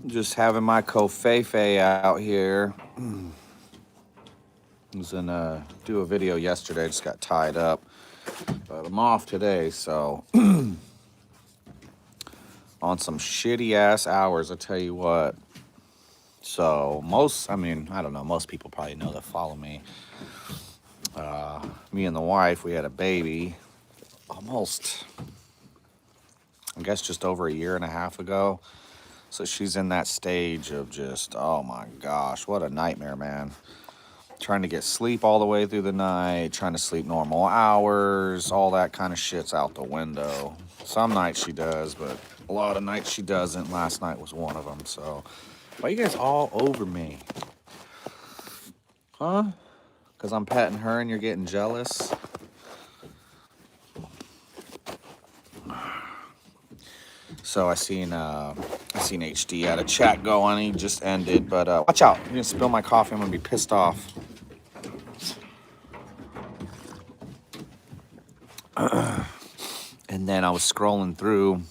Just having my covfefe out here. I was gonna do a video yesterday, just got tied up. But I'm off today, so on some shitty ass hours, I tell you what. So I don't know, most people probably know that follow me. Me and the wife, we had a baby almost, I guess, just over a year and a half ago. So she's in that stage of just, oh my gosh, what a nightmare, man. Trying to get sleep all the way through the night, trying to sleep normal hours, all that kind of shit's out the window. Some nights she does, but a lot of nights she doesn't. Last night was one of them. So, why you guys all over me? Huh? Because I'm petting her and you're getting jealous? So I seen HD had a chat going. He just ended, but watch out! You're gonna spill my coffee. I'm gonna be pissed off. And then I was scrolling through.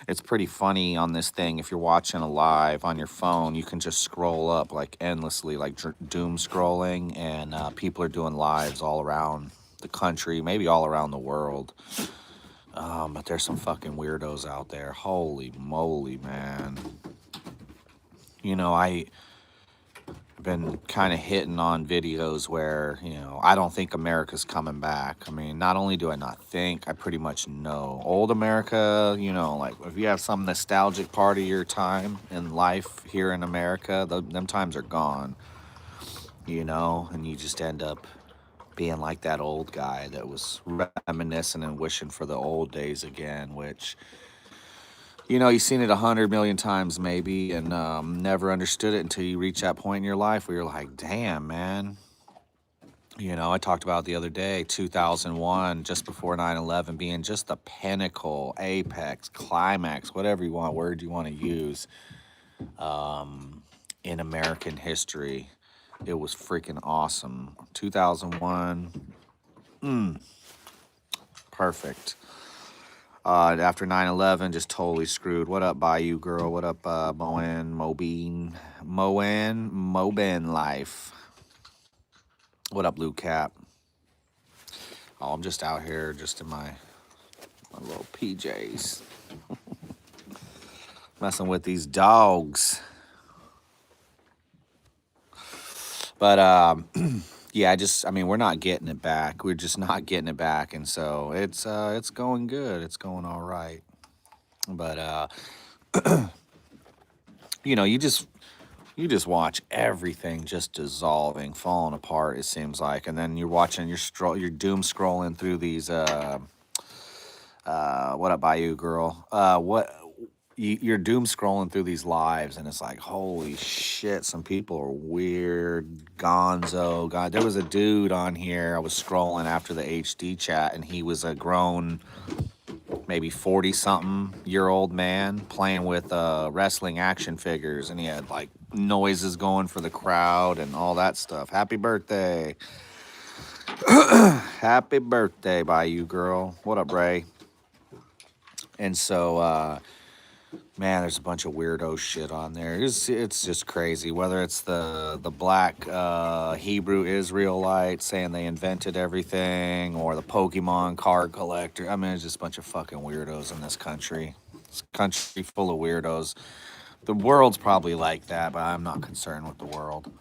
It's pretty funny on this thing. If you're watching a live on your phone, you can just scroll up like endlessly, like doom scrolling, and people are doing lives all around the country, maybe all around the world. But there's some fucking weirdos out there. Holy moly, man. I've been kind of hitting on videos where, I don't think America's coming back. I mean, not only do I not think, I pretty much know. Old America, like if you have some nostalgic part of your time in life here in America, them times are gone, and you just end up being like that old guy that was reminiscing and wishing for the old days again, which, you've seen it 100 million times maybe, and never understood it until you reach that point in your life where you're like, damn, man. I talked about the other day, 2001, just before 9/11, being just the pinnacle, apex, climax, whatever you want, word you want to use, in American history. It was freaking awesome. 2001, perfect. After 9/11, just totally screwed. What up, Bayou Girl? What up, Moen Life? What up, Blue Cap? Oh, I'm just out here, just in my little PJs, messing with these dogs. But yeah, we're not getting it back. We're just not getting it back, and so it's going good. It's going all right. But you just watch everything just dissolving, falling apart. It seems like, and then you're watching, you're doom scrolling through these. What up, Bayou Girl? You're doom scrolling through these lives, and it's like, holy shit, some people are weird, gonzo. God, there was a dude on here. I was scrolling after the HD chat, and he was a grown, maybe 40-something-year-old man playing with wrestling action figures, and he had like noises going for the crowd and all that stuff. Happy birthday. Happy birthday, Bayou Girl. What up, Ray? And so, man, there's a bunch of weirdo shit on there. It's just crazy. Whether it's the black Hebrew Israelite saying they invented everything, or the Pokemon card collector. I mean, it's just a bunch of fucking weirdos in this country. It's a country full of weirdos. The world's probably like that, but I'm not concerned with the world.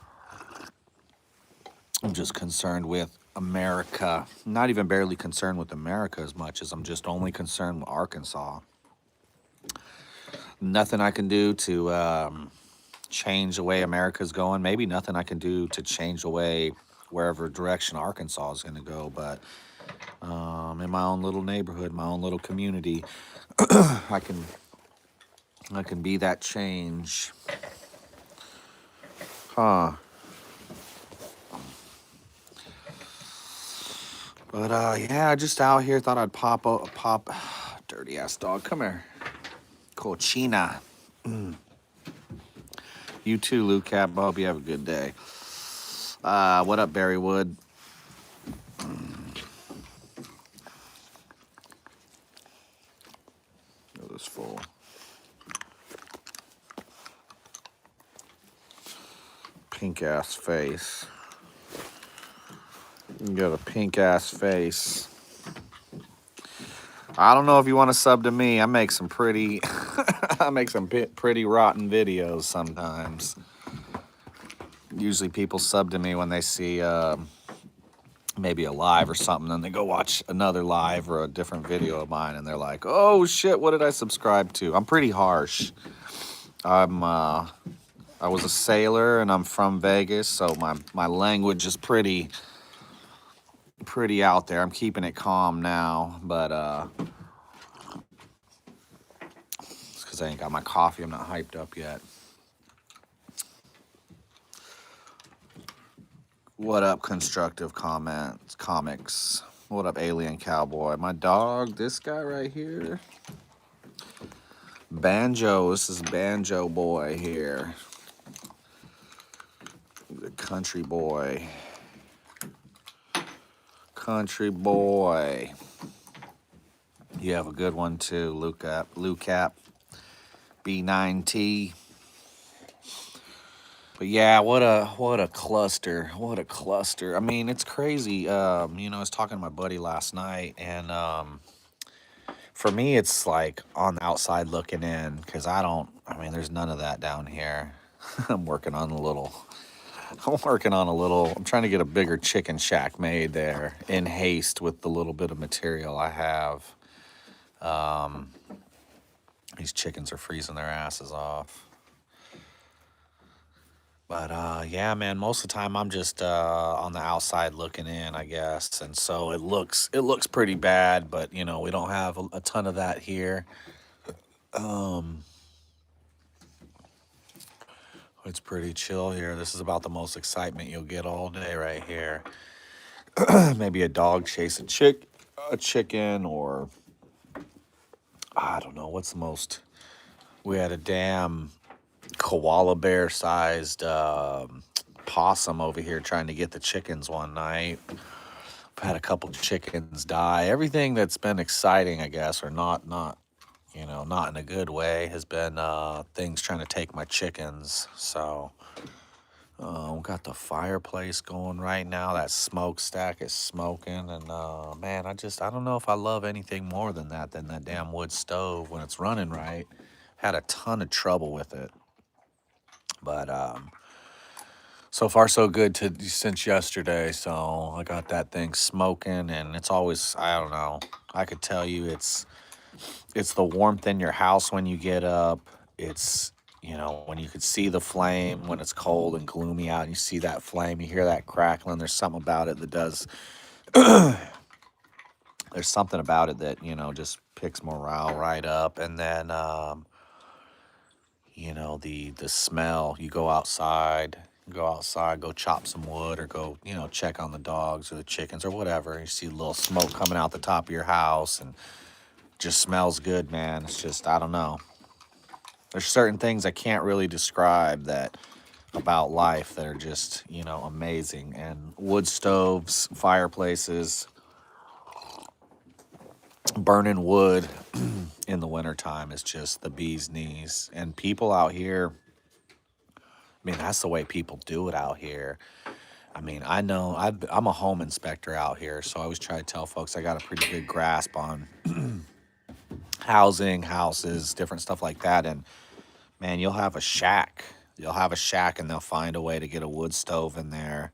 I'm just concerned with America. Not even barely concerned with America as much as I'm just only concerned with Arkansas. Nothing I can do to change the way America's going. Maybe nothing I can do to change the way wherever direction Arkansas is going to go. But in my own little neighborhood, my own little community, I can be that change. Huh. But yeah, just out here, thought I'd pop. Dirty ass dog, come here. Cochina. You too, Lou Cap. Hope you have a good day. What up, Barrywood? It was full. pink ass face. You got a pink ass face. I don't know if you want to sub to me. I make some pretty, I make some pretty rotten videos sometimes. Usually people sub to me when they see maybe a live or something, then they go watch another live or a different video of mine, and they're like, "Oh shit, what did I subscribe to?" I'm pretty harsh. I was a sailor and I'm from Vegas, so my language is pretty out there. I'm keeping it calm now, but it's because I ain't got my coffee. I'm not hyped up yet. What up, constructive comments, comics? What up, alien cowboy? My dog, this guy right here. Banjo, this is Banjo boy here. The country boy. Country boy. You have a good one too, Lucap, B9T. But yeah, what a cluster. What a cluster. I mean, it's crazy. You know, I was talking to my buddy last night, and for me, it's like on the outside looking in, because I mean, there's none of that down here. I'm working on I'm trying to get a bigger chicken shack made there in haste with the little bit of material I have. These chickens are freezing their asses off. But yeah, man, most of the time I'm just on the outside looking in, I guess. And so it looks pretty bad, but you know, we don't have a ton of that here. It's pretty chill here. This is about the most excitement you'll get all day right here. Maybe a dog chase a chicken, or I don't know what's the most. We had a damn koala bear sized possum over here trying to get the chickens one night. I've had a couple chickens die. Everything that's been exciting, I guess, or not you know, not in a good way, has been things trying to take my chickens. So we got the fireplace going right now. That smokestack is smoking, and man, I don't know if I love anything more than that damn wood stove when it's running right. Had a ton of trouble with it, but so far so good since yesterday. So I got that thing smoking, and it's always, I don't know, I could tell you it's the warmth in your house when you get up. It's, you know, when you could see the flame when it's cold and gloomy out, and you see that flame, you hear that crackling. There's something about it that does. There's something about it that, you know, just picks morale right up. And then you know, the smell. You go outside, go chop some wood, or go, you know, check on the dogs or the chickens or whatever. You see a little smoke coming out the top of your house, and just smells good, man. It's just, I don't know. There's certain things I can't really describe that about life that are just, you know, amazing. And wood stoves, fireplaces, burning wood in the wintertime is just the bee's knees. And people out here, I mean, that's the way people do it out here. I mean, I know I'm a home inspector out here, so I always try to tell folks I got a pretty good grasp on housing, houses, different stuff like that. And man, you'll have a shack. And they'll find a way to get a wood stove in there.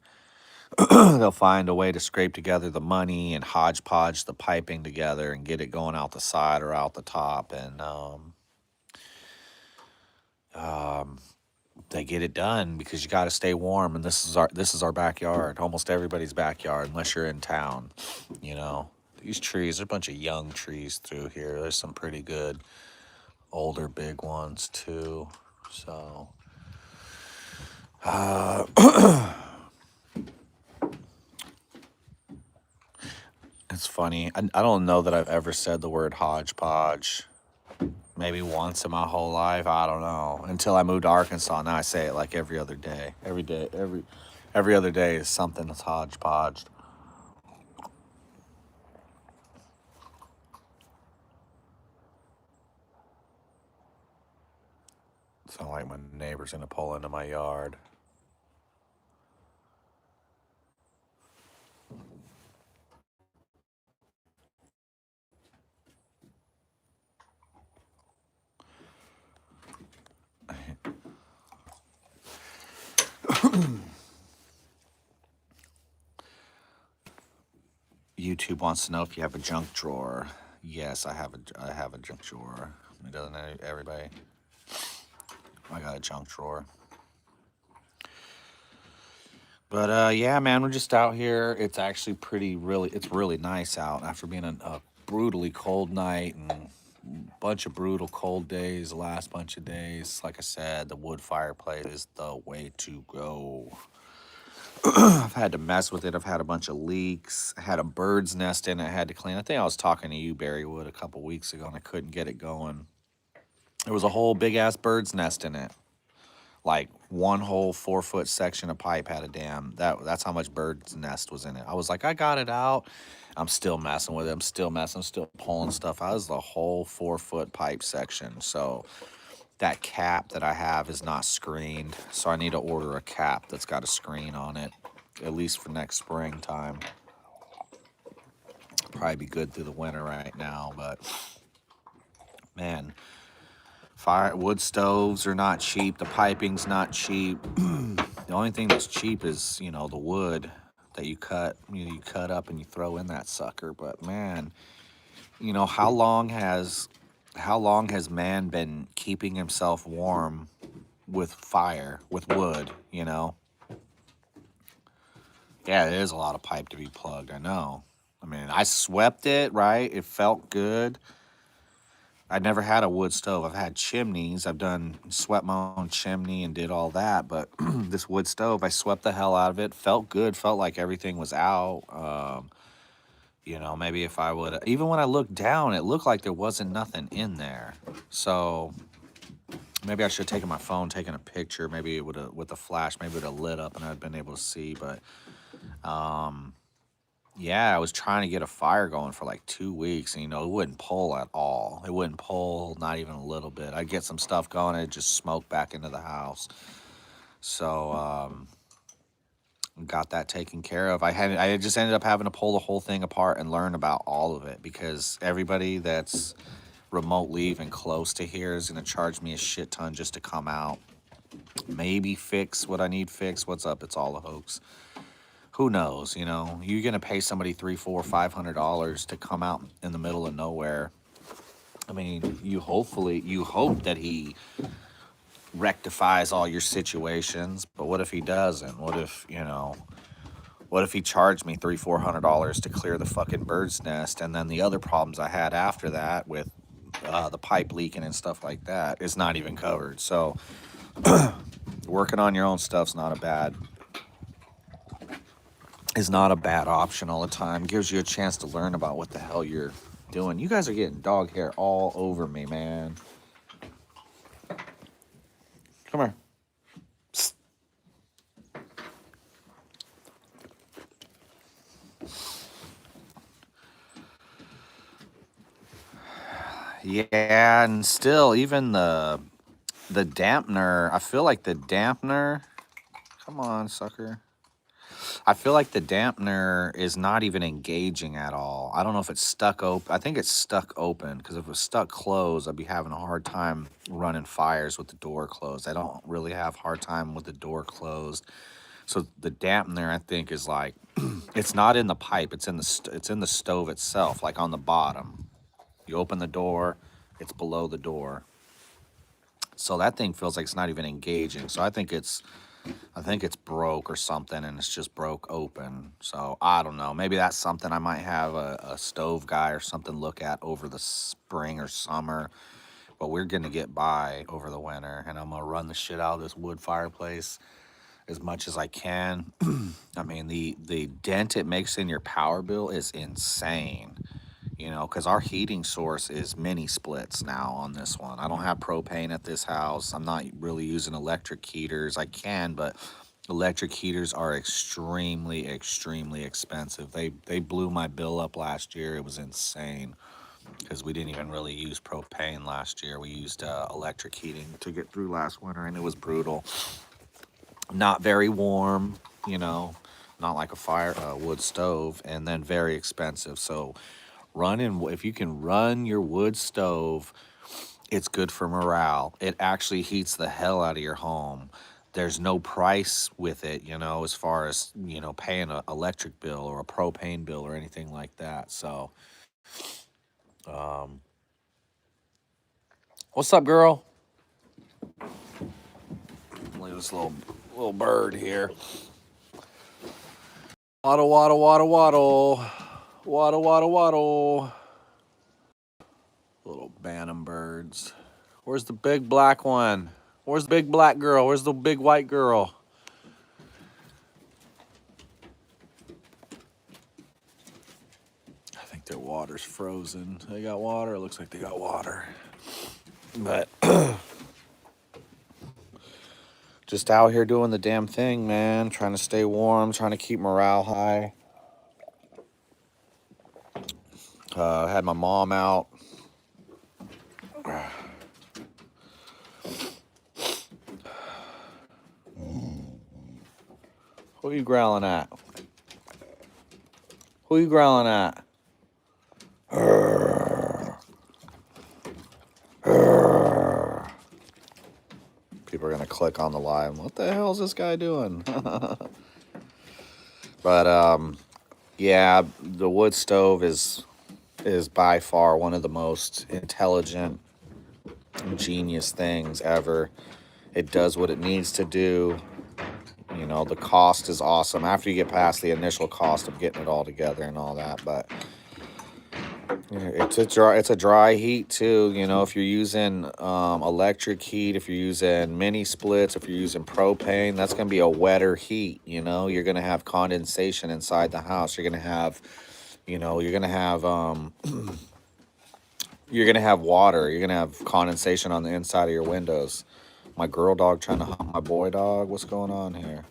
They'll find a way to scrape together the money and hodgepodge the piping together and get it going out the side or out the top. And they get it done because you got to stay warm. And this is our backyard, almost everybody's backyard, unless you're in town. You know, these trees, there's a bunch of young trees through here. There's some pretty good older big ones too. So it's funny. I don't know that I've ever said the word hodgepodge. Maybe once in my whole life. I don't know. Until I moved to Arkansas. Now I say it like every other day. Every other day is something that's hodgepodged. Sound like my neighbor's gonna pull into my yard. YouTube wants to know if you have a junk drawer. Yes, I have a junk drawer. Doesn't everybody? I got a junk drawer. But yeah, man, we're just out here. It's actually it's really nice out after being a brutally cold night and bunch of brutal cold days, the last bunch of days. Like I said, the wood fireplace is the way to go. I've had to mess with it. I've had a bunch of leaks. I had a bird's nest in it I had to clean. I think I was talking to you, Barrywood, a couple weeks ago, and I couldn't get it going. There was a whole big ass bird's nest in it. Like one whole 4-foot section of pipe had a dam. That's how much bird's nest was in it. I was like, I got it out. I'm still messing with it. I'm still messing. I'm still pulling stuff out. It was the whole 4-foot pipe section. So that cap that I have is not screened. So I need to order a cap that's got a screen on it, at least for next springtime. Probably be good through the winter right now, but man, wood stoves are not cheap. The piping's not cheap. The only thing that's cheap is, the wood that you cut. You cut up and you throw in that sucker. But man, how long has man been keeping himself warm with fire, with wood? Yeah, it is a lot of pipe to be plugged. I know. I mean, I swept it, right? It felt good. I never had a wood stove. I've had chimneys. I've swept my own chimney and did all that. But this wood stove, I swept the hell out of it. Felt good. Felt like everything was out. Maybe if I would, even when I looked down, it looked like there wasn't nothing in there. So maybe I should have taken my phone, taken a picture. Maybe it would have, with the flash, maybe it would have lit up and I'd been able to see. But yeah, I was trying to get a fire going for like 2 weeks, and it wouldn't pull at all. It wouldn't pull, not even a little bit. I'd get some stuff going, and it'd just smoke back into the house. So got that taken care of. I just ended up having to pull the whole thing apart and learn about all of it, because everybody that's remotely even close to here is going to charge me a shit ton just to come out, maybe fix what I need fixed. What's up? It's all a hoax. Who knows? You're gonna pay somebody $300, $400, $500 to come out in the middle of nowhere. I mean, you hope that he rectifies all your situations, but what if he doesn't? What if he charged me $300, $400 to clear the fucking bird's nest, and then the other problems I had after that with the pipe leaking and stuff like that is not even covered. So working on your own stuff's not a bad option all the time. Gives you a chance to learn about what the hell you're doing. You guys are getting dog hair all over me, man. Come here. Psst. Yeah, and still, even the dampener, I feel like the dampener, come on, sucker. I feel like the dampener is not even engaging at all. I don't know if it's stuck open. I think it's stuck open, because if it was stuck closed, I'd be having a hard time running fires with the door closed. I don't really have a hard time with the door closed. So the dampener, I think, is like, it's not in the pipe. It's in the stove itself, like on the bottom. You open the door, it's below the door. So that thing feels like it's not even engaging. So I think it's broke or something, and it's just broke open. So I don't know. Maybe that's something I might have a stove guy or something look at over the spring or summer. But we're going to get by over the winter, and I'm going to run the shit out of this wood fireplace as much as I can. I mean, the dent it makes in your power bill is insane. Because our heating source is mini splits now on this one. I don't have propane at this house. I'm not really using electric heaters. I can, but electric heaters are extremely, extremely expensive. They blew my bill up last year. It was insane, because we didn't even really use propane last year. We used electric heating to get through last winter, and it was brutal. Not very warm, not like a wood stove, and then very expensive. So if you can run your wood stove, it's good for morale. It actually heats the hell out of your home. there's no price with it, you know, as far as, you know, paying an electric bill or a propane bill or anything like that. So, um, what's up, girl? Look at this little bird here. Waddle, waddle, waddle, waddle. Waddle, waddle, waddle. Little Bantam birds. Where's the big black one? Where's the big black girl? Where's the big white girl? I think their water's frozen. They got water? It looks like they got water. But just out here doing the damn thing, man. Trying to stay warm, trying to keep morale high. Had my mom out. Who you growling at? Who you growling at? People are gonna click on the live. What the hell is this guy doing? But yeah, the wood stove is by far one of the most intelligent, genius things ever. It does what it needs to do. You know, the cost is awesome after you get past the initial cost of getting it all together and all that. But it's a dry heat too. You know, if you're using electric heat, if you're using mini splits, if you're using propane, that's gonna be a wetter heat. You know, you're gonna have condensation inside the house. You're gonna have, you know, you're gonna have you're gonna have water. You're gonna have condensation on the inside of your windows. My girl dog trying to hunt my boy dog. What's going on here?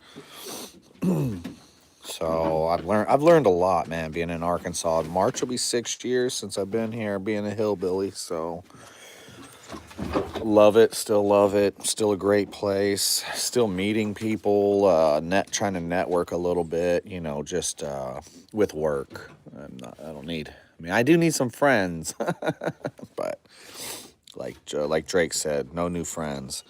So I've learned a lot, man, being in Arkansas. March will be 6 years since I've been here, being a hillbilly. So love it, still a great place, still meeting people, trying to network a little bit, you know, just with work. I don't need. I mean, I do need some friends, but like Drake said, no new friends.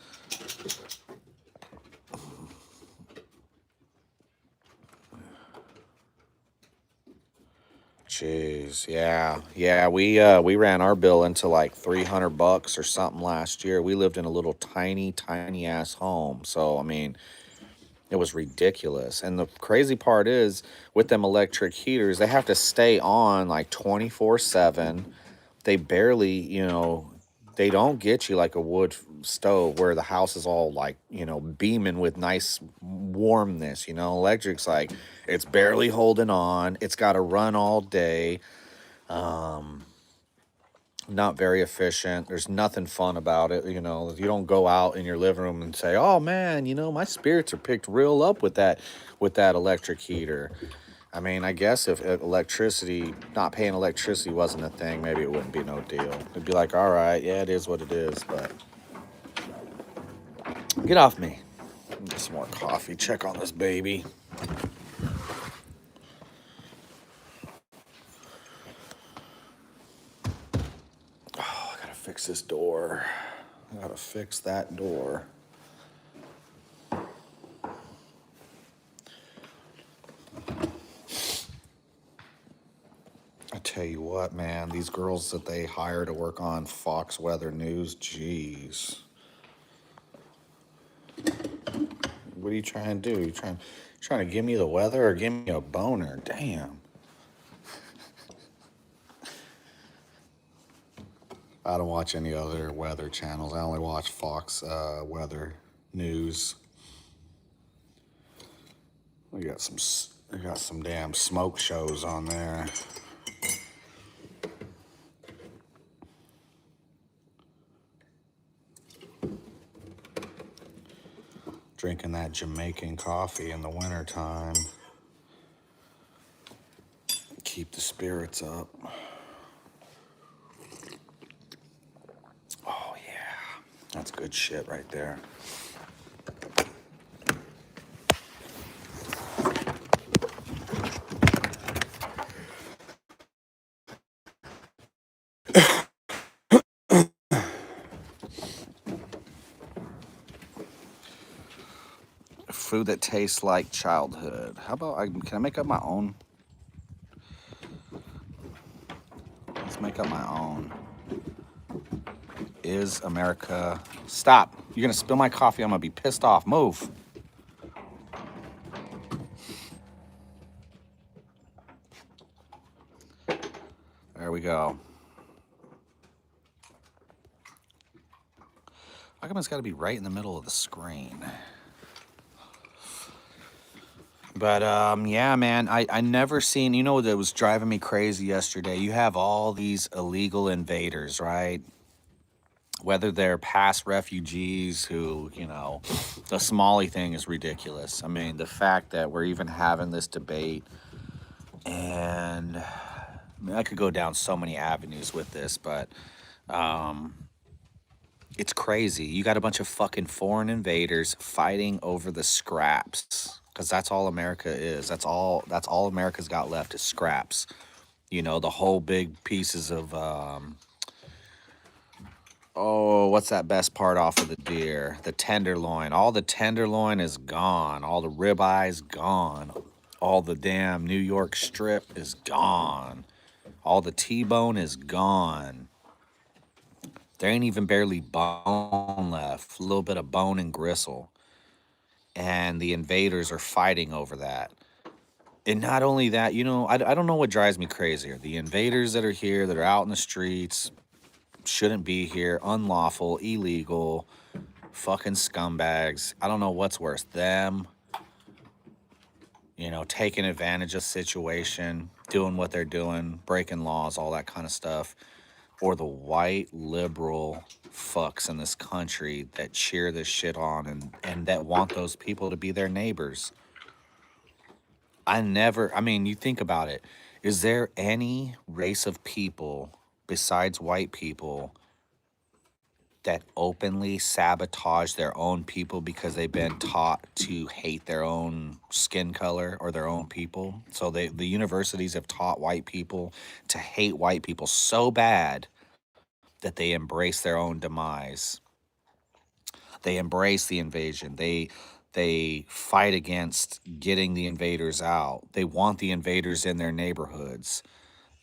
Jeez, yeah. We ran our bill into like $300 or something last year. We lived in a little tiny ass home, so I mean, it was ridiculous. And the crazy part is, with them electric heaters, they have to stay on like 24/7. They barely, you know, they don't get you like a wood stove where the house is all like, you know, beaming with nice warmness. You know, electric's like it's barely holding on. It's got to run all day. Not very efficient. There's nothing fun about it. You know, you don't go out in your living room and say, "Oh man, you know, my spirits are picked real up with that electric heater." I mean, I guess if electricity, not paying electricity wasn't a thing, maybe it wouldn't be no deal. It'd be like, all right, yeah, it is what it is, but get off me. Get some more coffee. Check on this baby. Oh, I gotta fix this door. I gotta fix that door. I tell you what, man, these girls that they hire to work on Fox Weather News, jeez. What are you trying to do? You trying to give me the weather or give me a boner? Damn. I don't watch any other weather channels. I only watch Fox Weather News. We got some damn smoke shows on there. Drinking that Jamaican coffee in the wintertime. Keep the spirits up. Oh yeah, that's good shit right there. Food that tastes like childhood. How about can I make up my own? Let's make up my own. Is America... Stop. You're going to spill my coffee. I'm going to be pissed off. Move. There we go. How come it's got to be right in the middle of the screen? But yeah, man, I never seen, you know, that was driving me crazy yesterday. You have all these illegal invaders, right? Whether they're past refugees who, you know, the Somali thing is ridiculous. I mean, the fact that we're even having this debate, and I mean, I could go down so many avenues with this, but it's crazy. You got a bunch of fucking foreign invaders fighting over the scraps, because that's all America is. That's all America's got left is scraps. You know, the whole big pieces of oh, what's that best part off of the deer? The tenderloin. All the tenderloin is gone. All the ribeyes gone. All the damn New York strip is gone. All the T-bone is gone. There ain't even barely bone left. A little bit of bone and gristle. And the invaders are fighting over that. And not only that, you know, I don't know what drives me crazier. The invaders that are here, that are out in the streets, shouldn't be here, unlawful, illegal, fucking scumbags. I don't know what's worse, them, you know, taking advantage of the situation, doing what they're doing, breaking laws, all that kind of stuff, or the white liberal fucks in this country that cheer this shit on and that want those people to be their neighbors. I mean, you think about it. Is there any race of people besides white people that openly sabotage their own people because they've been taught to hate their own skin color or their own people? So the universities have taught white people to hate white people so bad that they embrace their own demise. They embrace the invasion. They fight against getting the invaders out. They want the invaders in their neighborhoods.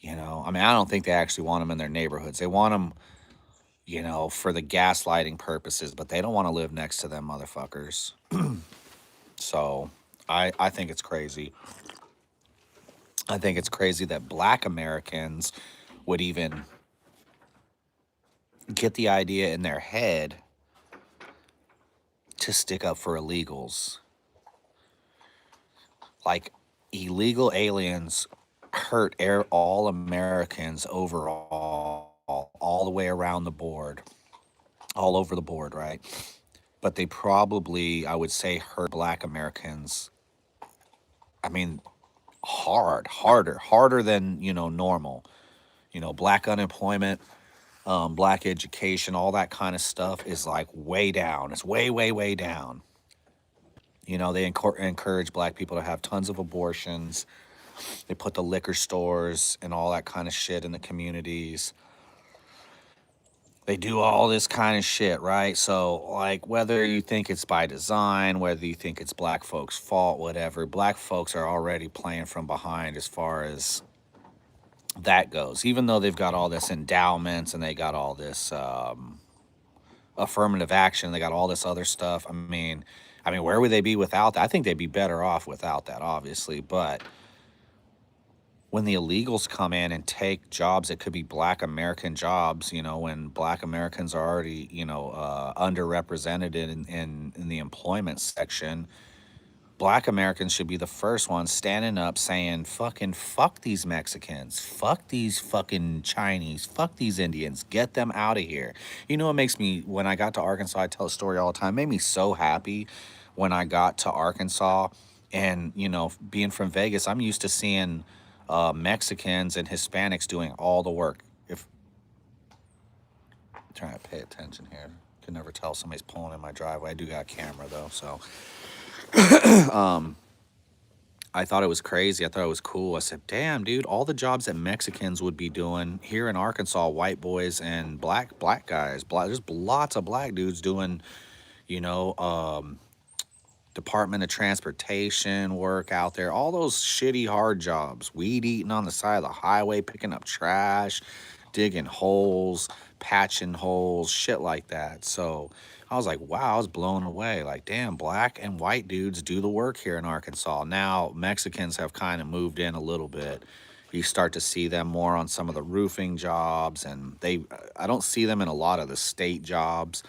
You know, I mean, I don't think they actually want them in their neighborhoods. They want them, you know, for the gaslighting purposes, but they don't want to live next to them motherfuckers. So I think it's crazy. I think it's crazy that Black Americans would even get the idea in their head to stick up for illegals. Like, illegal aliens hurt all Americans overall, all the way around the board, all over the board, right? But they probably, I would say, hurt Black Americans, I mean, harder than, you know, normal. You know, Black unemployment, Black education, all that kind of stuff is like way down. It's way down. You know, they encourage Black people to have tons of abortions. They put the liquor stores and all that kind of shit in the communities. They do all this kind of shit, right? So, like, whether you think it's by design, whether you think it's Black folks' fault, whatever, Black folks are already playing from behind as far as that goes. Even though they've got all this endowments and they got all this affirmative action, they got all this other stuff. I mean, where would they be without that? I think they'd be better off without that, obviously. But when the illegals come in and take jobs that could be Black American jobs, you know, when Black Americans are already, you know, underrepresented in the employment section, Black Americans should be the first ones standing up saying, fucking fuck these Mexicans, fuck these fucking Chinese, fuck these Indians, get them out of here. You know what makes me, when I got to Arkansas, I tell a story all the time, it made me so happy when I got to Arkansas. And, you know, being from Vegas, I'm used to seeing Mexicans and Hispanics doing all the work. I'm trying to pay attention here. Can never tell somebody's pulling in my driveway. I do got a camera though, so I thought it was crazy. I thought it was cool. I said, damn, dude, all the jobs that Mexicans would be doing here in Arkansas, white boys and black guys, there's lots of Black dudes doing, you know, Department of Transportation work out there, all those shitty hard jobs, weed eating on the side of the highway, picking up trash, digging holes, patching holes, shit like that. So I was like, wow, I was blown away. Like, damn, black and white dudes do the work here in Arkansas. Now Mexicans have kind of moved in a little bit. You start to see them more on some of the roofing jobs, and I don't see them in a lot of the state jobs,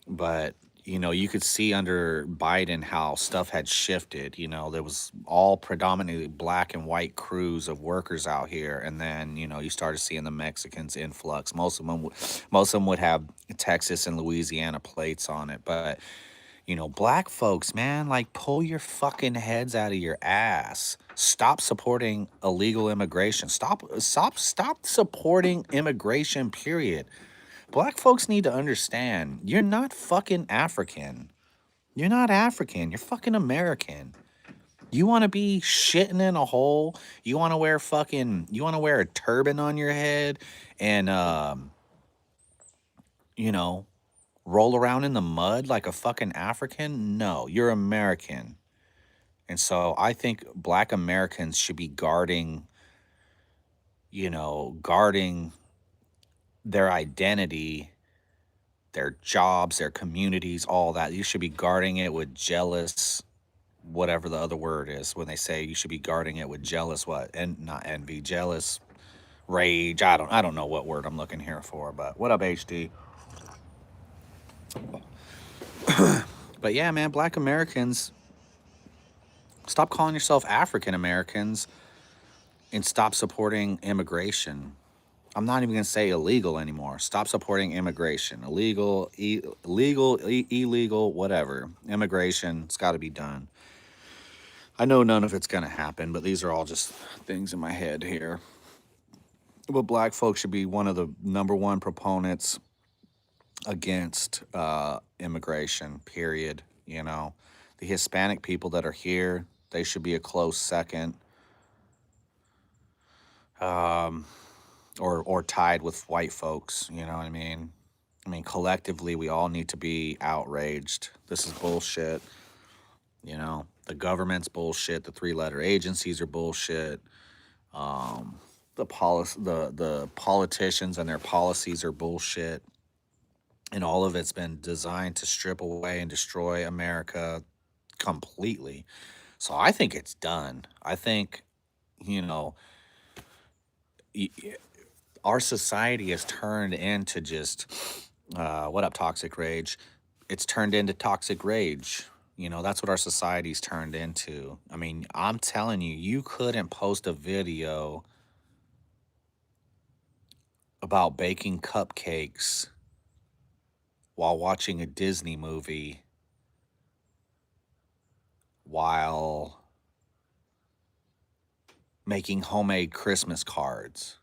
but you could see under Biden how stuff had shifted. There was all predominantly black and white crews of workers out here, and then you started seeing the Mexicans influx. Most of them would have Texas and Louisiana plates on it, but black folks, man, like pull your fucking heads out of your ass. Stop supporting illegal immigration. Stop supporting immigration, period. Black folks need to understand you're not fucking African. You're not African. You're fucking American. You want to be shitting in a hole? You want to wear a turban on your head and you know, roll around in the mud like a fucking African? No, you're American. And so I think black Americans should be guarding their identity, their jobs, their communities, all that. You should be guarding it with jealous, whatever the other word is when they say you should be guarding it with jealous what? And not envy, jealous, rage. I don't know what word I'm looking here for, but what up, HD? But yeah, man, black Americans, stop calling yourself African Americans and stop supporting immigration. I'm not even going to say illegal anymore. Stop supporting immigration. Illegal, whatever. Immigration, it's got to be done. I know none of it's going to happen, but these are all just things in my head here. But black folks should be one of the number one proponents against immigration, period. The Hispanic people that are here, they should be a close second. Or tied with white folks, you know what I mean? I mean, collectively, we all need to be outraged. This is bullshit. The government's bullshit. The three-letter agencies are bullshit. The politicians and their policies are bullshit. And all of it's been designed to strip away and destroy America completely. So I think it's done. I think, you know, our society has turned into just what up, toxic rage? It's turned into toxic rage. That's what our society's turned into. I mean, I'm telling you, you couldn't post a video about baking cupcakes while watching a Disney movie while making homemade Christmas cards.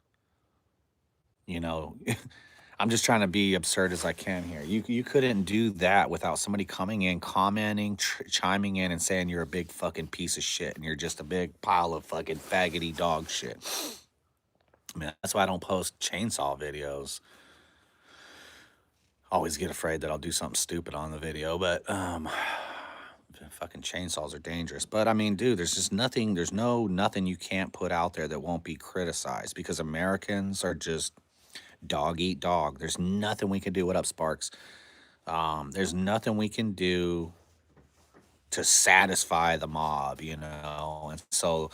I'm just trying to be absurd as I can here. You couldn't do that without somebody coming in, commenting, chiming in, and saying you're a big fucking piece of shit and you're just a big pile of fucking faggoty dog shit. I mean, that's why I don't post chainsaw videos. I always get afraid that I'll do something stupid on the video, but fucking chainsaws are dangerous. But I mean, dude, there's nothing you can't put out there that won't be criticized because Americans are just dog eat dog. There's nothing we can do. What up, Sparks? There's nothing we can do to satisfy the mob, and so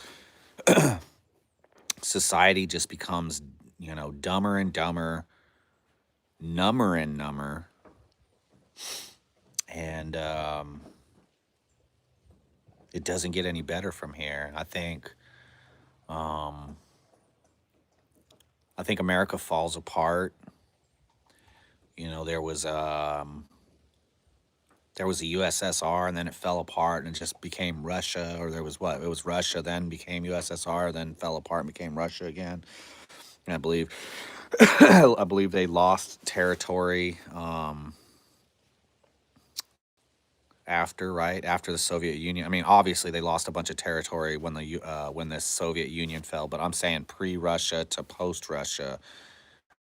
society just becomes, dumber and dumber, number and number, and it doesn't get any better from here. I think America falls apart. There was a USSR, and then it fell apart and it just became Russia. Or there was what? It was Russia, then became USSR, then fell apart and became Russia again. And I believe they lost territory after the Soviet Union. I mean, obviously they lost a bunch of territory when the Soviet Union fell, but I'm saying pre-Russia to post-Russia.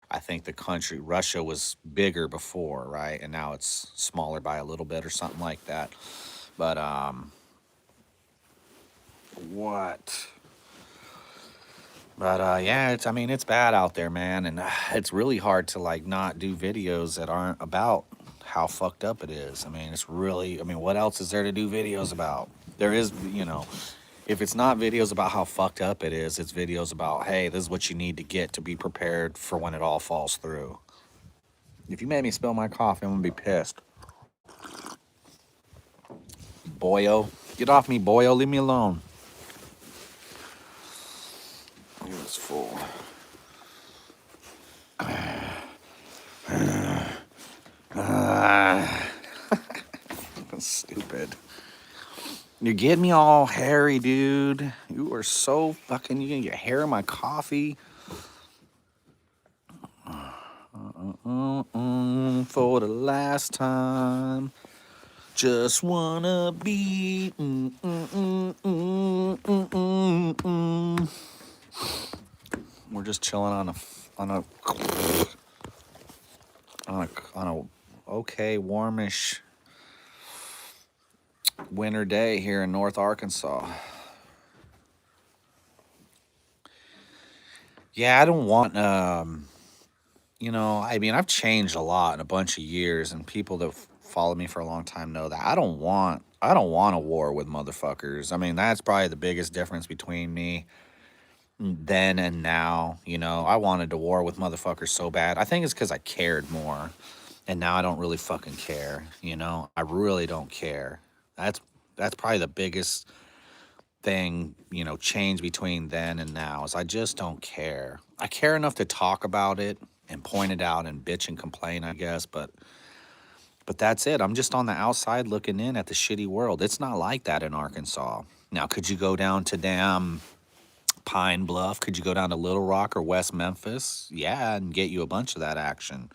I think Russia was bigger before, right? And now it's smaller by a little bit or something like that. But what? But yeah, I mean, it's bad out there, man, and it's really hard to like not do videos that aren't about how fucked up it is. I mean, it's really, I mean, what else is there to do videos about? There is, if it's not videos about how fucked up it is, it's videos about, hey, this is what you need to get to be prepared for when it all falls through. If you made me spill my coffee, I'm gonna be pissed. Boyo, get off me, boyo, leave me alone. It was full. That's stupid. You're getting me all hairy, dude. You are so fucking. You gonna get hair in my coffee? For the last time, just wanna be. We're just chilling on a okay warmish winter day here in North Arkansas. Yeah, I don't want I mean, I've changed a lot in a bunch of years, and people that follow me for a long time know that I don't want a war with motherfuckers. I mean, that's probably the biggest difference between me then and now. I wanted to war with motherfuckers so bad. I think it's because I cared more, and now I don't really fucking care. I really don't care. That's probably the biggest thing, change between then and now is I just don't care. I care enough to talk about it and point it out and bitch and complain, I guess, but that's it. I'm just on the outside looking in at the shitty world. It's not like that in Arkansas. Now, could you go down to damn Pine Bluff? Could you go down to Little Rock or West Memphis? Yeah, and get you a bunch of that action.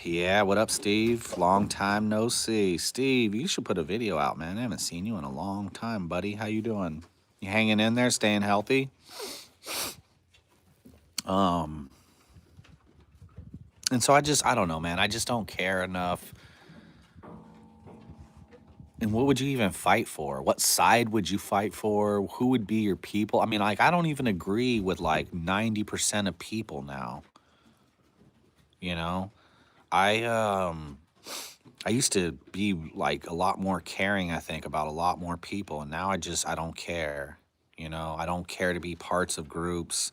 Yeah, what up, Steve? Long time no see. Steve, you should put a video out, man. I haven't seen you in a long time, buddy. How you doing? You hanging in there, staying healthy? And so I don't know, man. I just don't care enough. And what would you even fight for? What side would you fight for? Who would be your people? I mean, like, I don't even agree with like 90% of people now. You know, I used to be like a lot more caring, I think, about a lot more people, and now I don't care. I don't care to be parts of groups.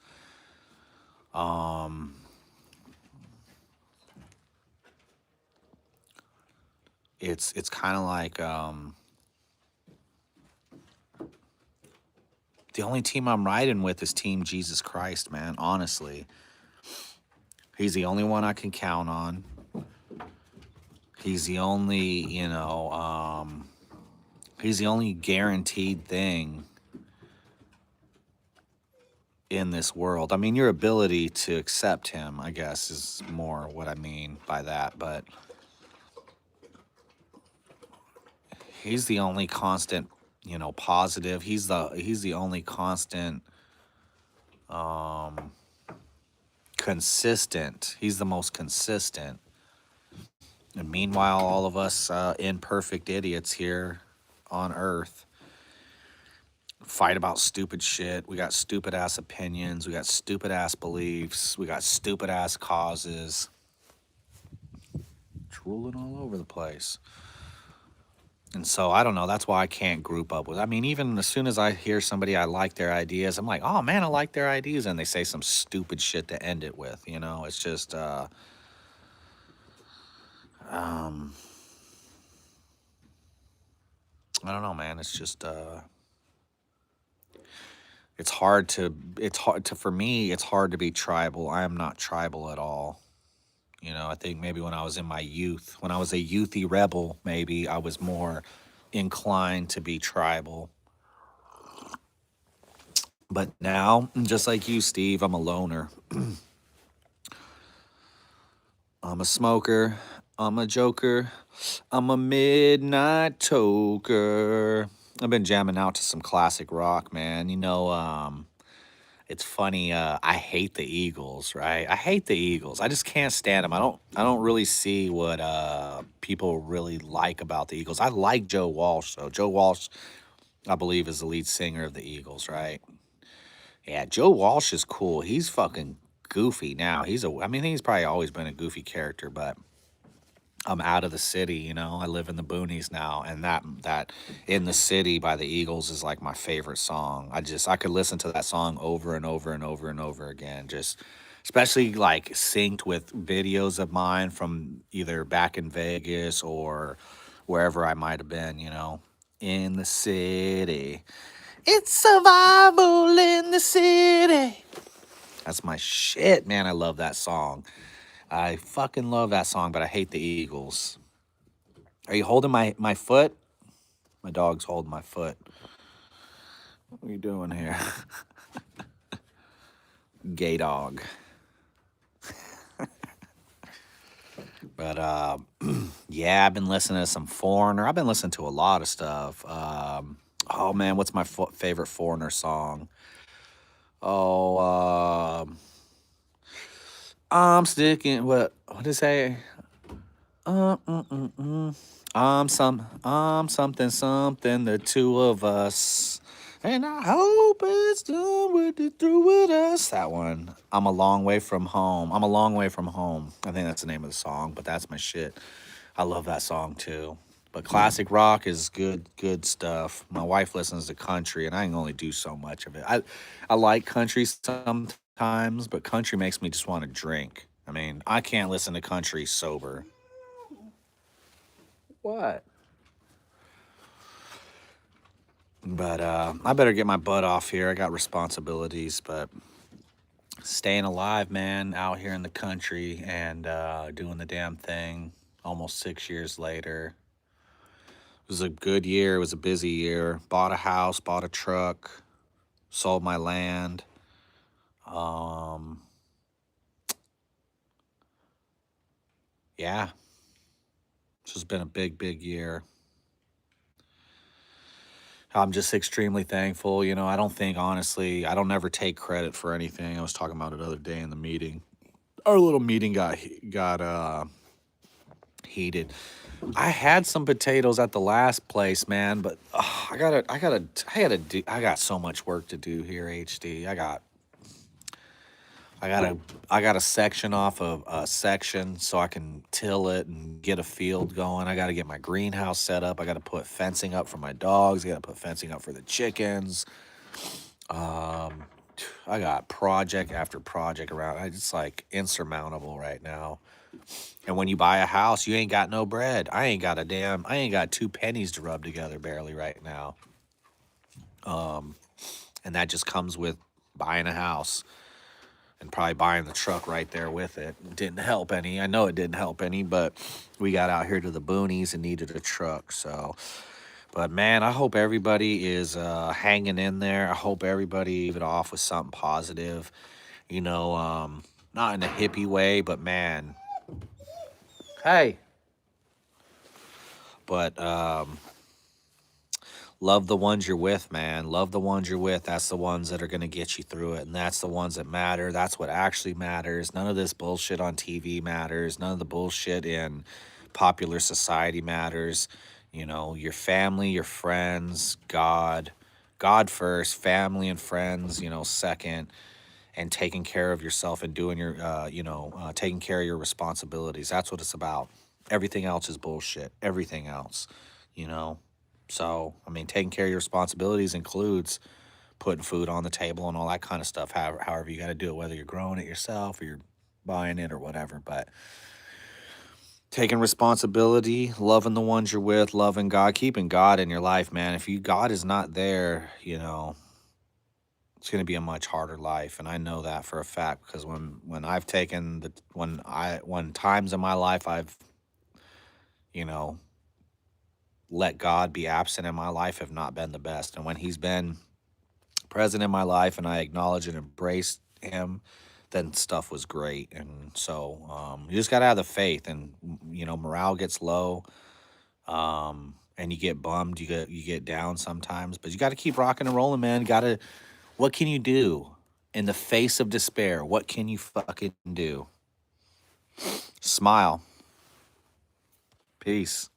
It's kind of like the only team I'm riding with is Team Jesus Christ, man. Honestly, he's the only one I can count on. He's the only, he's the only guaranteed thing in this world. I mean, your ability to accept him, I guess, is more what I mean by that. But he's the only constant, positive. He's the only constant, consistent. He's the most consistent. And meanwhile, all of us imperfect idiots here on Earth fight about stupid shit. We got stupid ass opinions. We got stupid ass beliefs. We got stupid ass causes. Drooling all over the place. And so I don't know. That's why I can't group up with. I mean, even as soon as I hear somebody I like their ideas, I'm like, oh man, I like their ideas, and they say some stupid shit to end it with. It's just I don't know, man. It's just it's hard to for me. It's hard to be tribal. I am not tribal at all. I think maybe when I was in my youth, when I was a youthy rebel, maybe I was more inclined to be tribal. But now, just like you, Steve, I'm a loner. I'm a smoker. I'm a joker. I'm a midnight toker. I've been jamming out to some classic rock, man. It's funny. I hate the Eagles, right? I hate the Eagles. I just can't stand them. I don't really see what people really like about the Eagles. I like Joe Walsh, though. Joe Walsh, I believe, is the lead singer of the Eagles, right? Yeah, Joe Walsh is cool. He's fucking goofy now. I mean, he's probably always been a goofy character, but I'm out of the city, you know. I live in the boonies now, and that In the City by the Eagles is like my favorite song. I could listen to that song over and over and over and over again. Just especially like synced with videos of mine from either back in Vegas or wherever I might have been, you know. In the city. It's survival in the city. That's my shit, man. I love that song. I fucking love that song, but I hate the Eagles. Are you holding my foot? My dog's holding my foot. What are you doing here? Gay dog. But yeah, I've been listening to some Foreigner. I've been listening to a lot of stuff. Oh man, what's my favorite Foreigner song? Oh, I'm sticking. What did it say? I'm something, something, the two of us. And I hope it's done with it through with us. That one. I'm a long way from home. I'm a long way from home. I think that's the name of the song, but that's my shit. I love that song too. But classic rock is good stuff. My wife listens to country, and I can only do so much of it. I like country sometimes, but country makes me just want to drink. I mean, I can't listen to country sober. What? But I better get my butt off here. I got responsibilities, but staying alive, man, out here in the country and doing the damn thing almost 6 years later. It was a good year. It was a busy year. Bought a house, bought a truck, sold my land. Um, yeah, this has been a big year. I'm just extremely thankful. You know, I don't think, honestly, I don't ever take credit for anything. I was talking about it the other day in the meeting. Our little meeting got heated. I had some potatoes at the last place, man, but I got so much work to do here, HD. I got to section off a section so I can till it and get a field going. I got to get my greenhouse set up. I got to put fencing up for my dogs. I got to put fencing up for the chickens. Um, I got project after project around. It's like insurmountable right now. And when you buy a house, you ain't got no bread. I ain't got 2 pennies to rub together barely right now. And that just comes with buying a house and probably buying the truck right there with it. Didn't help any. I know it didn't help any, but we got out here to the boonies and needed a truck. So, but man, I hope everybody is hanging in there. I hope everybody leave it off with something positive. You know, not in a hippie way, but man, hey, but love the ones you're with, man. Love the ones you're with. That's the ones that are going to get you through it. And that's the ones that matter. That's what actually matters. None of this bullshit on TV matters. None of the bullshit in popular society matters. You know, your family, your friends, God. God first, family and friends, you know, second. And taking care of yourself and doing taking care of your responsibilities. That's what it's about. Everything else is bullshit. Everything else, you know. So, I mean, taking care of your responsibilities includes putting food on the table and all that kind of stuff, however you got to do it, whether you're growing it yourself or you're buying it or whatever. But taking responsibility, loving the ones you're with, loving God, keeping God in your life, man. If God is not there, you know, it's going to be a much harder life. And I know that for a fact because when I've taken when times in my life I've, you know, let God be absent in my life have not been the best. And when he's been present in my life and I acknowledge and embrace him, then stuff was great. And so you just got to have the faith. And, you know, morale gets low, and you get bummed, you get down sometimes, but you got to keep rocking and rolling, man. What can you do? In the face of despair, what can you fucking do? Smile. Peace.